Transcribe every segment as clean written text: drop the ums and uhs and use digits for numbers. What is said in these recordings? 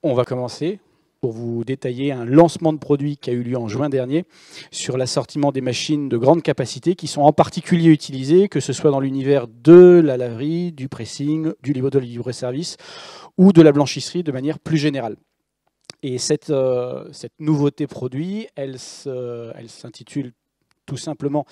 On va commencer pour vous détailler un lancement de produit qui a eu lieu en juin dernier sur l'assortiment des machines de grande capacité qui sont en particulier utilisées, que ce soit dans l'univers de la laverie, du pressing, du libre-service ou de la blanchisserie de manière plus générale. Et cette nouveauté produit, elle s'intitule tout simplement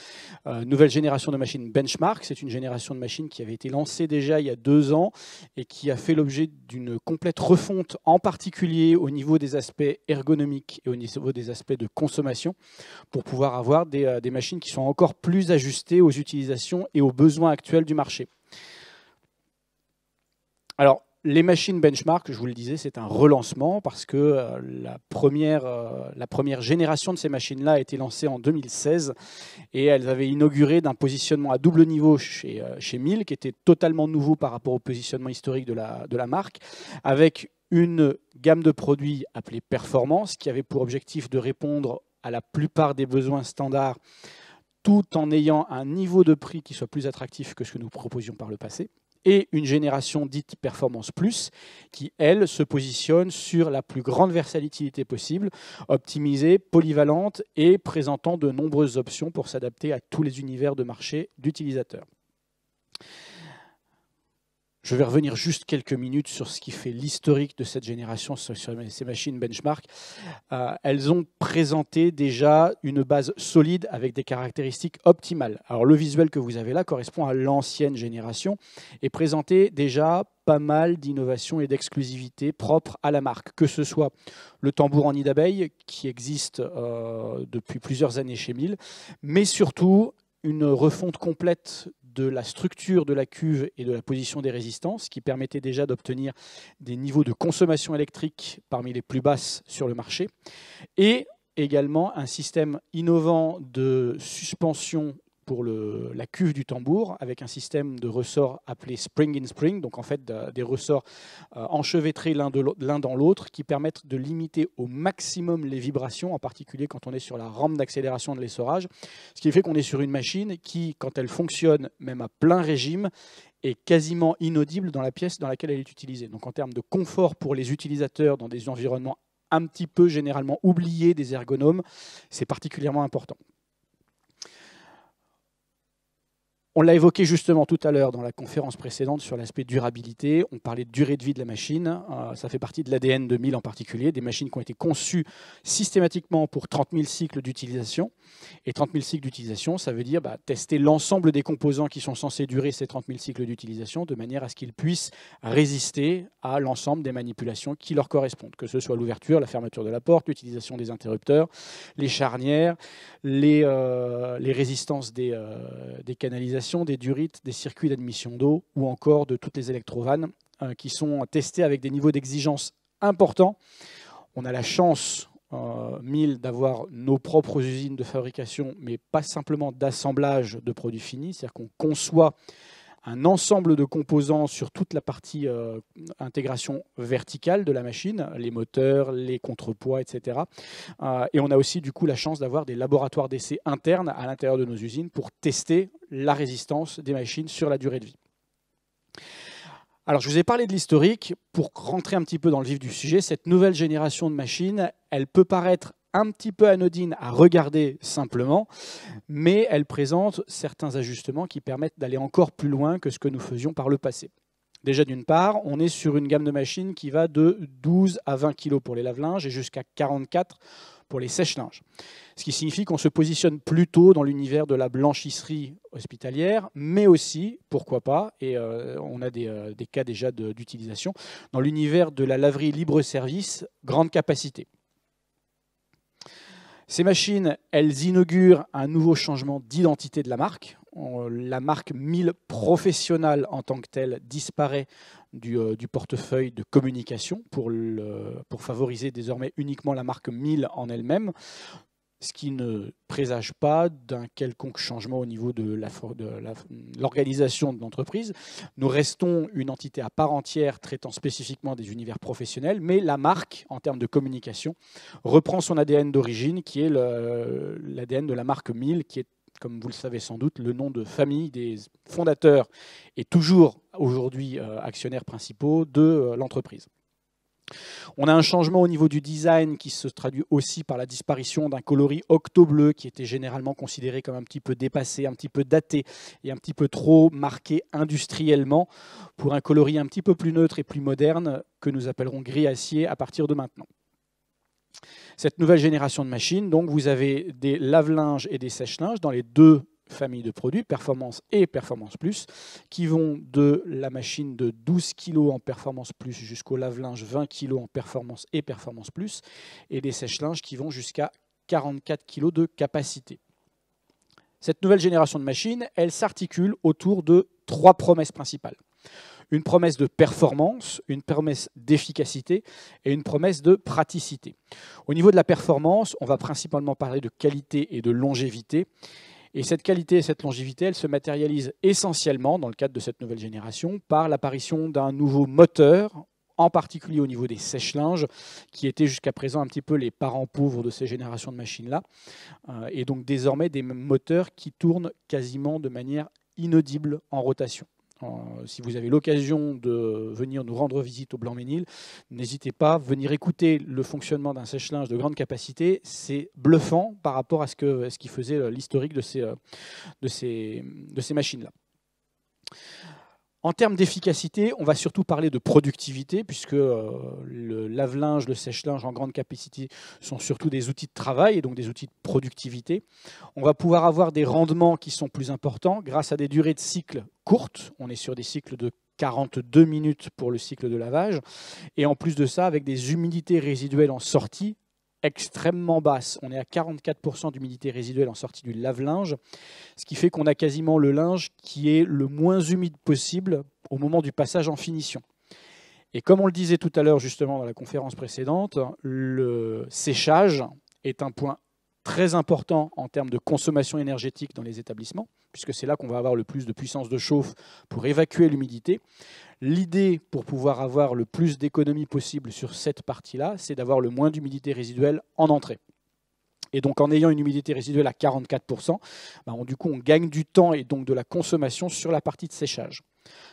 nouvelle génération de machines Benchmark. C'est une génération de machines qui avait été lancée déjà il y a 2 ans et qui a fait l'objet d'une complète refonte, en particulier au niveau des aspects ergonomiques et au niveau des aspects de consommation, pour pouvoir avoir des machines qui sont encore plus ajustées aux utilisations et aux besoins actuels du marché. Alors, les machines Benchmark, je vous le disais, c'est un relancement parce que la première génération de ces machines-là a été lancée en 2016 et elles avaient inauguré d'un positionnement à double niveau chez Miele, qui était totalement nouveau par rapport au positionnement historique de la marque, avec une gamme de produits appelée Performance, qui avait pour objectif de répondre à la plupart des besoins standards tout en ayant un niveau de prix qui soit plus attractif que ce que nous proposions par le passé, et une génération dite Performance Plus, qui, elle, se positionne sur la plus grande versatilité possible, optimisée, polyvalente et présentant de nombreuses options pour s'adapter à tous les univers de marché d'utilisateurs. Je vais revenir juste quelques minutes sur ce qui fait l'historique de cette génération sur ces machines Benchmark. Elles ont présenté déjà une base solide avec des caractéristiques optimales. Alors le visuel que vous avez là correspond à l'ancienne génération et présentait déjà pas mal d'innovations et d'exclusivité propres à la marque, que ce soit le tambour en nid d'abeille qui existe depuis plusieurs années chez Miele, mais surtout une refonte complète de la structure de la cuve et de la position des résistances, qui permettait déjà d'obtenir des niveaux de consommation électrique parmi les plus basses sur le marché, et également un système innovant de suspension pour la cuve du tambour, avec un système de ressorts appelé Spring in Spring, donc en fait des ressorts enchevêtrés l'un dans l'autre, qui permettent de limiter au maximum les vibrations, en particulier quand on est sur la rampe d'accélération de l'essorage, ce qui fait qu'on est sur une machine qui, quand elle fonctionne même à plein régime, est quasiment inaudible dans la pièce dans laquelle elle est utilisée. Donc en termes de confort pour les utilisateurs dans des environnements un petit peu généralement oubliés des ergonomes, c'est particulièrement important. On l'a évoqué justement tout à l'heure dans la conférence précédente sur l'aspect durabilité. On parlait de durée de vie de la machine. Ça fait partie de l'ADN de Miele en particulier, des machines qui ont été conçues systématiquement pour 30 000 cycles d'utilisation. Et 30 000 cycles d'utilisation, ça veut dire tester l'ensemble des composants qui sont censés durer ces 30 000 cycles d'utilisation de manière à ce qu'ils puissent résister à l'ensemble des manipulations qui leur correspondent, que ce soit l'ouverture, la fermeture de la porte, l'utilisation des interrupteurs, les charnières, les résistances des canalisations, des durites, des circuits d'admission d'eau ou encore de toutes les électrovannes qui sont testées avec des niveaux d'exigence importants. On a la chance, Miele, d'avoir nos propres usines de fabrication, mais pas simplement d'assemblage de produits finis, c'est-à-dire qu'on conçoit un ensemble de composants sur toute la partie intégration verticale de la machine, les moteurs, les contrepoids, etc. Et on a aussi du coup la chance d'avoir des laboratoires d'essai internes à l'intérieur de nos usines pour tester la résistance des machines sur la durée de vie. Alors je vous ai parlé de l'historique. Pour rentrer un petit peu dans le vif du sujet, cette nouvelle génération de machines, elle peut paraître un petit peu anodine à regarder simplement, mais elle présente certains ajustements qui permettent d'aller encore plus loin que ce que nous faisions par le passé. Déjà d'une part, on est sur une gamme de machines qui va de 12 à 20 kg pour les lave-linges et jusqu'à 44 pour les sèche-linges. Ce qui signifie qu'on se positionne plutôt dans l'univers de la blanchisserie hospitalière, mais aussi, pourquoi pas, et on a des cas déjà d'utilisation, dans l'univers de la laverie libre-service grande capacité. Ces machines, elles inaugurent un nouveau changement d'identité de la marque. La marque Miele Professional en tant que telle disparaît du portefeuille de communication pour favoriser désormais uniquement la marque Miele en elle-même, ce qui ne présage pas d'un quelconque changement au niveau de l'organisation de l'entreprise. Nous restons une entité à part entière traitant spécifiquement des univers professionnels, mais la marque, en termes de communication, reprend son ADN d'origine, qui est l'ADN de la marque Miele, qui est, comme vous le savez sans doute, le nom de famille des fondateurs et toujours aujourd'hui actionnaires principaux de l'entreprise. On a un changement au niveau du design qui se traduit aussi par la disparition d'un coloris octo-bleu qui était généralement considéré comme un petit peu dépassé, un petit peu daté et un petit peu trop marqué industriellement, pour un coloris un petit peu plus neutre et plus moderne que nous appellerons gris acier à partir de maintenant. Cette nouvelle génération de machines, donc vous avez des lave-linges et des sèche-linges dans les deux familles de produits, Performance et Performance Plus, qui vont de la machine de 12 kg en Performance Plus jusqu'au lave-linge 20 kg en Performance et Performance Plus, et des sèche-linges qui vont jusqu'à 44 kg de capacité. Cette nouvelle génération de machines, elle s'articule autour de 3 promesses principales. Une promesse de performance, une promesse d'efficacité et une promesse de praticité. Au niveau de la performance, on va principalement parler de qualité et de longévité. Et cette qualité et cette longévité, elle se matérialise essentiellement, dans le cadre de cette nouvelle génération, par l'apparition d'un nouveau moteur, en particulier au niveau des sèche-linges, qui étaient jusqu'à présent un petit peu les parents pauvres de ces générations de machines-là. Et donc désormais des moteurs qui tournent quasiment de manière inaudible en rotation. Si vous avez l'occasion de venir nous rendre visite au Blanc-Ménil, n'hésitez pas à venir écouter le fonctionnement d'un sèche-linge de grande capacité. C'est bluffant par rapport à ce qui faisait l'historique de ces machines-là. En termes d'efficacité, on va surtout parler de productivité, puisque le lave-linge, le sèche-linge en grande capacité sont surtout des outils de travail et donc des outils de productivité. On va pouvoir avoir des rendements qui sont plus importants grâce à des durées de cycle courtes. On est sur des cycles de 42 minutes pour le cycle de lavage. Et en plus de ça, avec des humidités résiduelles en sortie extrêmement basse. On est à 44% d'humidité résiduelle en sortie du lave-linge, ce qui fait qu'on a quasiment le linge qui est le moins humide possible au moment du passage en finition. Et comme on le disait tout à l'heure justement dans la conférence précédente, le séchage est un point très important en termes de consommation énergétique dans les établissements, puisque c'est là qu'on va avoir le plus de puissance de chauffe pour évacuer l'humidité. L'idée, pour pouvoir avoir le plus d'économie possible sur cette partie-là, c'est d'avoir le moins d'humidité résiduelle en entrée. Et donc en ayant une humidité résiduelle à 44%, du coup on gagne du temps et donc de la consommation sur la partie de séchage.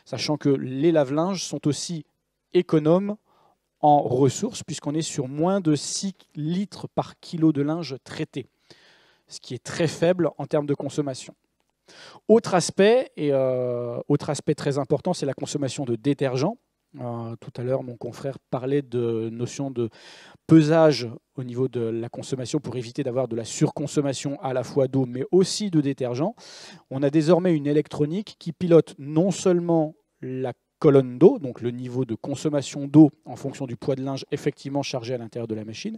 Sachant que les lave-linges sont aussi économes en ressources, puisqu'on est sur moins de 6 litres par kilo de linge traité, ce qui est très faible en termes de consommation. Autre aspect très important, c'est la consommation de détergents. Tout à l'heure, mon confrère parlait de notion de pesage au niveau de la consommation pour éviter d'avoir de la surconsommation à la fois d'eau, mais aussi de détergents. On a désormais une électronique qui pilote non seulement la colonne d'eau, donc le niveau de consommation d'eau en fonction du poids de linge effectivement chargé à l'intérieur de la machine,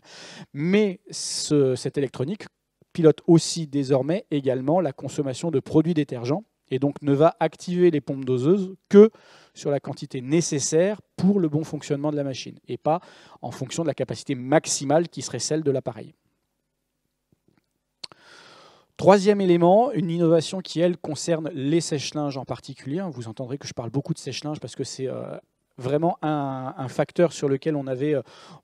mais cette électronique pilote aussi désormais également la consommation de produits détergents et donc ne va activer les pompes doseuses que sur la quantité nécessaire pour le bon fonctionnement de la machine et pas en fonction de la capacité maximale qui serait celle de l'appareil. Troisième élément, une innovation qui, elle, concerne les sèche-linges en particulier. Vous entendrez que je parle beaucoup de sèche-linges parce que c'est vraiment un facteur sur lequel on avait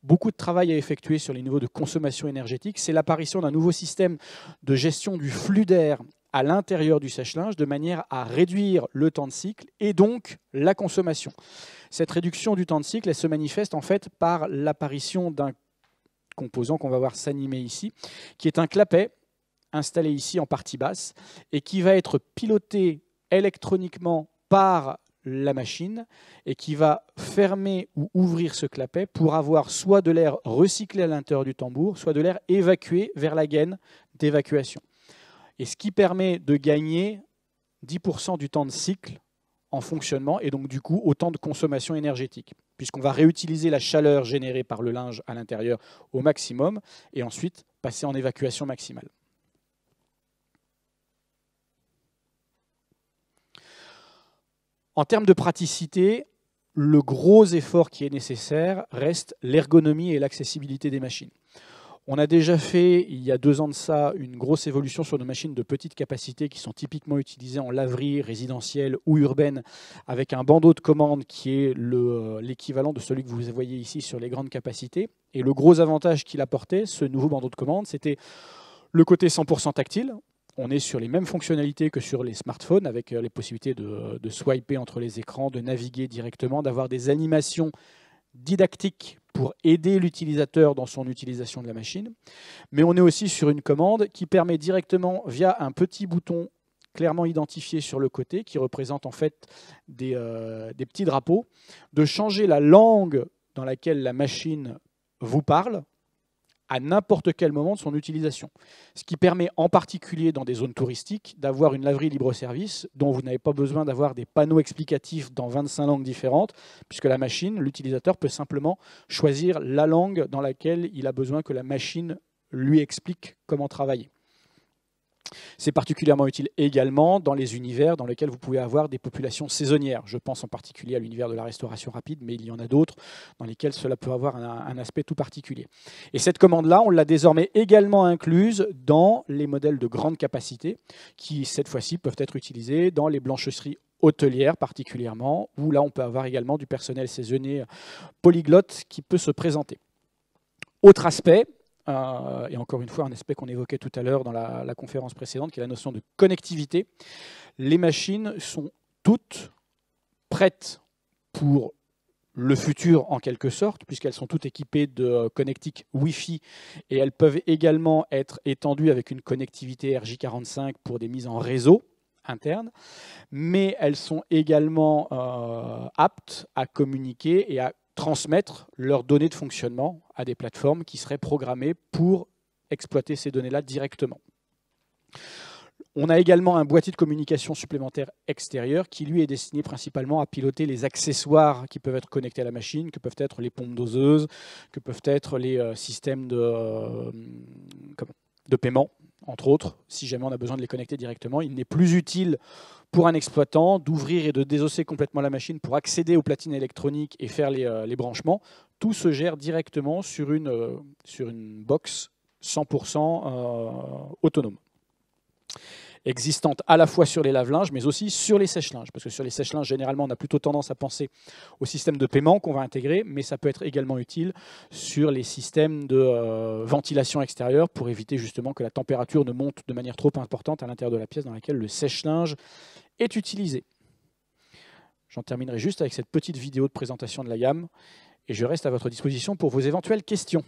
beaucoup de travail à effectuer sur les niveaux de consommation énergétique. C'est l'apparition d'un nouveau système de gestion du flux d'air à l'intérieur du sèche-linge de manière à réduire le temps de cycle et donc la consommation. Cette réduction du temps de cycle, elle se manifeste en fait par l'apparition d'un composant qu'on va voir s'animer ici, qui est un clapet installé ici en partie basse et qui va être piloté électroniquement par la machine et qui va fermer ou ouvrir ce clapet pour avoir soit de l'air recyclé à l'intérieur du tambour, soit de l'air évacué vers la gaine d'évacuation. Et ce qui permet de gagner 10% du temps de cycle en fonctionnement et donc du coup autant de consommation énergétique, puisqu'on va réutiliser la chaleur générée par le linge à l'intérieur au maximum et ensuite passer en évacuation maximale. En termes de praticité, le gros effort qui est nécessaire reste l'ergonomie et l'accessibilité des machines. On a déjà fait, il y a 2 ans de ça, une grosse évolution sur nos machines de petite capacité qui sont typiquement utilisées en laverie résidentielle ou urbaine avec un bandeau de commande qui est l'équivalent de celui que vous voyez ici sur les grandes capacités. Et le gros avantage qu'il apportait, ce nouveau bandeau de commande, c'était le côté 100% tactile. On est sur les mêmes fonctionnalités que sur les smartphones, avec les possibilités de swiper entre les écrans, de naviguer directement, d'avoir des animations didactique pour aider l'utilisateur dans son utilisation de la machine, mais on est aussi sur une commande qui permet directement, via un petit bouton clairement identifié sur le côté, qui représente en fait des petits drapeaux, de changer la langue dans laquelle la machine vous parle à n'importe quel moment de son utilisation. Ce qui permet en particulier dans des zones touristiques d'avoir une laverie libre-service dont vous n'avez pas besoin d'avoir des panneaux explicatifs dans 25 langues différentes, puisque la machine, l'utilisateur peut simplement choisir la langue dans laquelle il a besoin que la machine lui explique comment travailler. C'est particulièrement utile également dans les univers dans lesquels vous pouvez avoir des populations saisonnières. Je pense en particulier à l'univers de la restauration rapide, mais il y en a d'autres dans lesquels cela peut avoir un aspect tout particulier. Et cette commande-là, on l'a désormais également incluse dans les modèles de grande capacité, qui cette fois-ci peuvent être utilisés dans les blanchisseries hôtelières particulièrement, où là on peut avoir également du personnel saisonnier polyglotte qui peut se présenter. Autre aspect, et encore une fois un aspect qu'on évoquait tout à l'heure dans la conférence précédente, qui est la notion de connectivité. Les machines sont toutes prêtes pour le futur en quelque sorte, puisqu'elles sont toutes équipées de connectiques Wi-Fi, et elles peuvent également être étendues avec une connectivité RJ45 pour des mises en réseau interne, mais elles sont également aptes à communiquer et à transmettre leurs données de fonctionnement à des plateformes qui seraient programmées pour exploiter ces données-là directement. On a également un boîtier de communication supplémentaire extérieur qui, lui, est destiné principalement à piloter les accessoires qui peuvent être connectés à la machine, que peuvent être les pompes doseuses, que peuvent être les systèmes de paiement, entre autres. Si jamais on a besoin de les connecter directement, il n'est plus utile pour un exploitant d'ouvrir et de désosser complètement la machine pour accéder aux platines électroniques et faire les branchements. Tout se gère directement sur une box 100% autonome, existante à la fois sur les lave-linges, mais aussi sur les sèche-linges. Parce que sur les sèche-linges, généralement, on a plutôt tendance à penser au système de paiement qu'on va intégrer, mais ça peut être également utile sur les systèmes de ventilation extérieure pour éviter justement que la température ne monte de manière trop importante à l'intérieur de la pièce dans laquelle le sèche-linge est utilisé. J'en terminerai juste avec cette petite vidéo de présentation de la gamme et je reste à votre disposition pour vos éventuelles questions.